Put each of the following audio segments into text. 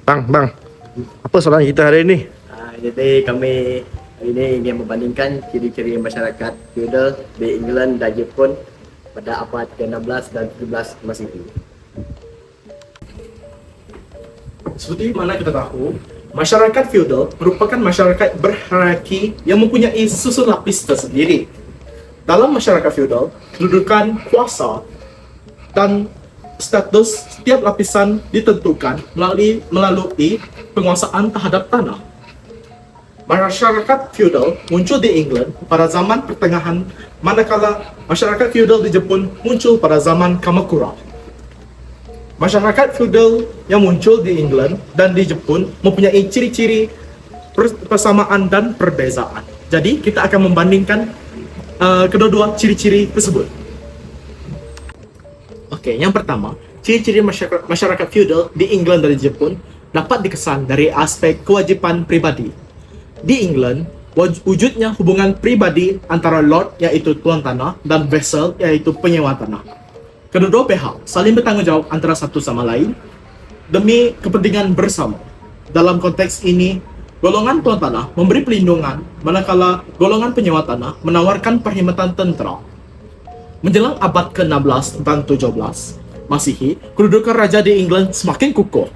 Bang, apa soalan kita hari ini? Jadi kami hari ini ingin membandingkan ciri-ciri masyarakat feudal di England dan Jepun pada abad ke-16 dan 17 Masehi. Seperti mana kita tahu, masyarakat feudal merupakan masyarakat berhierarki yang mempunyai susun lapis tersendiri. Dalam masyarakat feudal, kedudukan, kuasa, dan status setiap lapisan ditentukan melalui penguasaan terhadap tanah. Masyarakat feudal muncul di England pada zaman pertengahan, manakala masyarakat feudal di Jepun muncul pada zaman Kamakura. Masyarakat feudal yang muncul di England dan di Jepun mempunyai ciri-ciri persamaan dan perbezaan. Jadi kita akan membandingkan kedua-dua ciri-ciri tersebut. Oke, yang pertama, ciri-ciri masyarakat feudal di England dan di Jepun dapat dikesan dari aspek kewajiban pribadi. Di England, wujudnya hubungan pribadi antara lord yaitu tuan tanah dan vassal yaitu penyewa tanah. Kedua pihak saling bertanggungjawab antara satu sama lain demi kepentingan bersama. Dalam konteks ini, golongan tuan tanah memberi pelindungan manakala golongan penyewa tanah menawarkan perkhidmatan tentera. Menjelang abad ke-16 dan 17 Masehi, kedudukan raja di England semakin kukuh.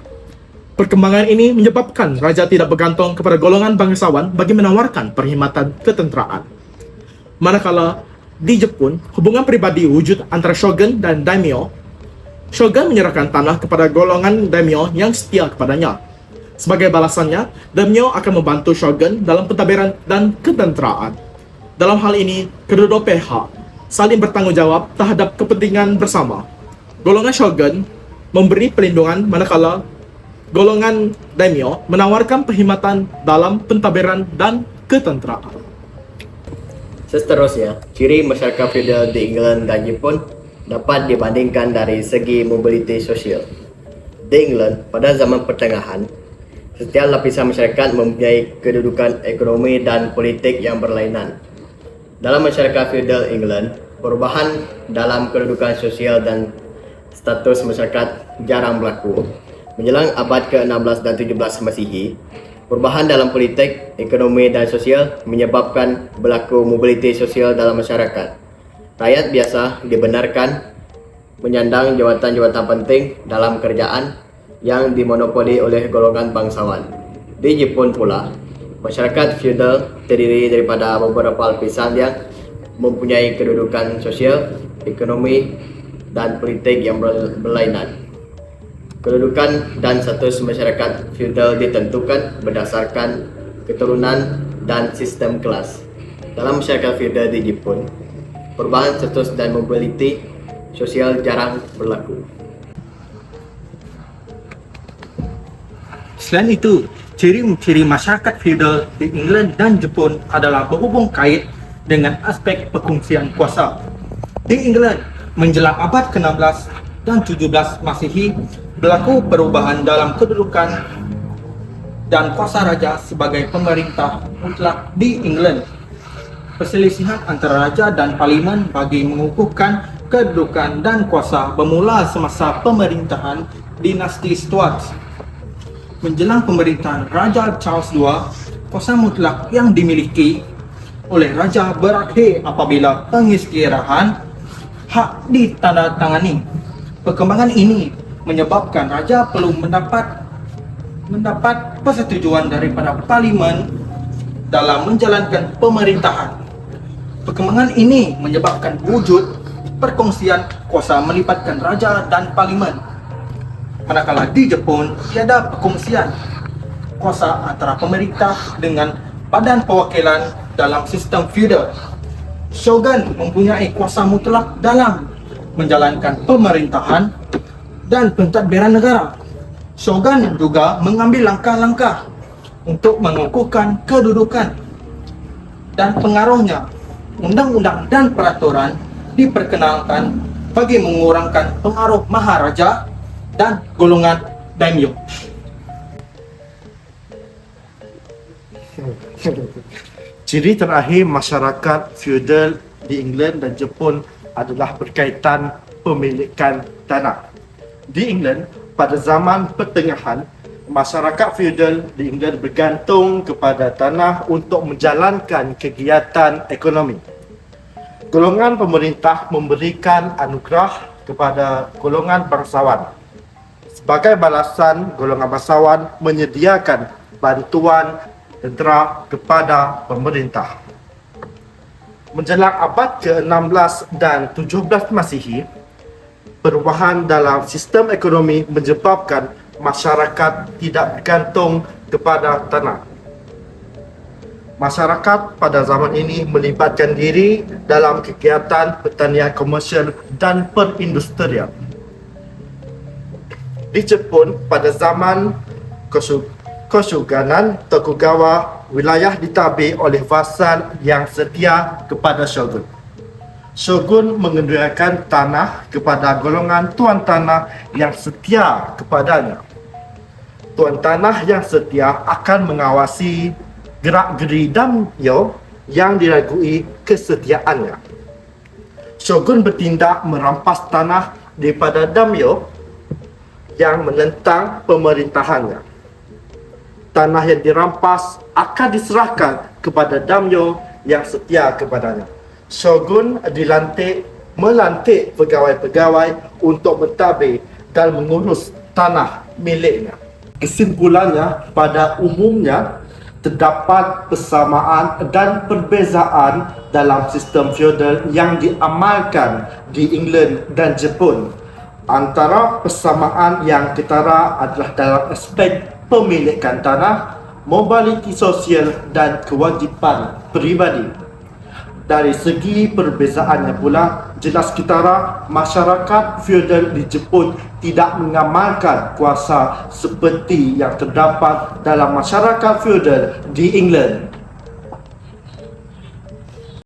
Perkembangan ini menyebabkan raja tidak bergantung kepada golongan bangsawan bagi menawarkan perkhidmatan ketenteraan. Manakala di Jepun, hubungan pribadi wujud antara shogun dan daimyo. Shogun menyerahkan tanah kepada golongan daimyo yang setia kepadanya. Sebagai balasannya, daimyo akan membantu shogun dalam pentadbiran dan ketenteraan. Dalam hal ini, kedua pihak saling bertanggungjawab terhadap kepentingan bersama. Golongan shogun memberi perlindungan manakala golongan daimyo menawarkan perkhidmatan dalam pentadbiran dan ketenteraan. Seterusnya, ciri masyarakat feudal di England dan Jepun dapat dibandingkan dari segi mobiliti sosial. Di England, pada zaman pertengahan, setiap lapisan masyarakat mempunyai kedudukan ekonomi dan politik yang berlainan. Dalam masyarakat feudal England, perubahan dalam kedudukan sosial dan status masyarakat jarang berlaku. Menjelang abad ke-16 dan 17 Masehi, perubahan dalam politik, ekonomi dan sosial menyebabkan berlaku mobiliti sosial dalam masyarakat. Rakyat biasa dibenarkan menyandang jawatan-jawatan penting dalam kerajaan yang dimonopoli oleh golongan bangsawan. Di Jepun pula, masyarakat feudal terdiri daripada beberapa lapisan yang mempunyai kedudukan sosial, ekonomi, dan politik yang berlainan. Kedudukan dan status masyarakat feudal ditentukan berdasarkan keturunan dan sistem kelas. Dalam masyarakat feudal di Jepun, perubahan status dan mobiliti sosial jarang berlaku. Selain itu, ciri-ciri masyarakat feudal di England dan Jepun adalah berhubung kait dengan aspek perkongsian kuasa. Di England, menjelang abad ke-16 dan 17 Masehi, berlaku perubahan dalam kedudukan dan kuasa raja sebagai pemerintah mutlak di England. Perselisihan antara raja dan parlimen bagi mengukuhkan kedudukan dan kuasa bermula semasa pemerintahan dinasti Stuart. Menjelang pemerintahan Raja Charles II, kuasa mutlak yang dimiliki oleh raja berakhir apabila pengisytiharan hak ditandatangani. Perkembangan ini menyebabkan raja perlu mendapat persetujuan daripada parlimen dalam menjalankan pemerintahan. Perkembangan ini menyebabkan wujud perkongsian kuasa melibatkan raja dan parlimen. Manakala di Jepun, tiada perkongsian kuasa antara pemerintah dengan badan perwakilan dalam sistem feudal. Shogun mempunyai kuasa mutlak dalam menjalankan pemerintahan dan pentadbiran negara. Shogun juga mengambil langkah-langkah untuk mengukuhkan kedudukan dan pengaruhnya. Undang-undang dan peraturan diperkenalkan bagi mengurangkan pengaruh maharaja dan golongan daimyo. Ciri terakhir masyarakat feudal di England dan Jepun adalah berkaitan pemilikan tanah. Di England, pada zaman pertengahan, masyarakat feudal di England bergantung kepada tanah untuk menjalankan kegiatan ekonomi. Golongan pemerintah memberikan anugerah kepada golongan bangsawan. Sebagai balasan, golongan bangsawan menyediakan bantuan tentera kepada pemerintah. Menjelang abad ke-16 dan 17 Masihi, perubahan dalam sistem ekonomi menyebabkan masyarakat tidak bergantung kepada tanah. Masyarakat pada zaman ini melibatkan diri dalam kegiatan pertanian komersial dan perindustrian. Di Jepun pada zaman Koshuganan Tokugawa, wilayah ditabir oleh vasal yang setia kepada shogun. Shogun mengendalikan tanah kepada golongan tuan tanah yang setia kepadanya. Tuan tanah yang setia akan mengawasi gerak-geri daimyo yang diragui kesetiaannya. Shogun bertindak merampas tanah daripada daimyo yang menentang pemerintahannya. Tanah yang dirampas akan diserahkan kepada daimyo yang setia kepadanya. Shogun melantik pegawai-pegawai untuk mentadbir dan mengurus tanah miliknya. Kesimpulannya, pada umumnya terdapat persamaan dan perbezaan dalam sistem feodal yang diamalkan di England dan Jepun. Antara persamaan yang ketara adalah dalam aspek pemilikan tanah, mobiliti sosial dan kewajipan peribadi. Dari segi perbezaannya pula, jelas ketara masyarakat feodal di Jepun tidak mengamalkan kuasa seperti yang terdapat dalam masyarakat feodal di England.